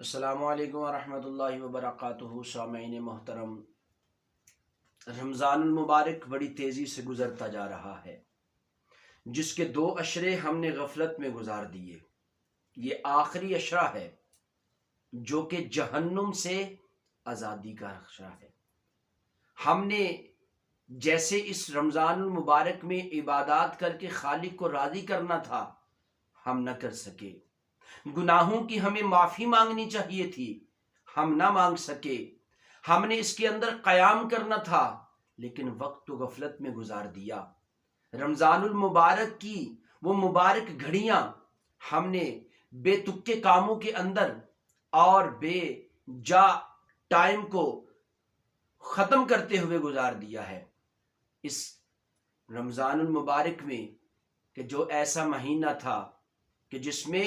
السلام علیکم ورحمۃ اللہ وبرکاتہ۔ سامعین محترم، رمضان المبارک بڑی تیزی سے گزرتا جا رہا ہے، جس کے 2 اشرے ہم نے غفلت میں گزار دیے۔ یہ آخری اشرہ ہے جو کہ جہنم سے آزادی کا اشرہ ہے۔ ہم نے جیسے اس رمضان المبارک میں عبادات کر کے خالق کو راضی کرنا تھا، ہم نہ کر سکے۔ گناہوں کی ہمیں معافی مانگنی چاہیے تھی، ہم نہ مانگ سکے۔ ہم نے اس کے اندر قیام کرنا تھا، لیکن وقت تو غفلت میں گزار دیا۔ رمضان المبارک کی وہ مبارک گھڑیاں ہم نے بے تکے کاموں کے اندر اور بے جا ٹائم کو ختم کرتے ہوئے گزار دیا ہے۔ اس رمضان المبارک میں کہ جو ایسا مہینہ تھا کہ جس میں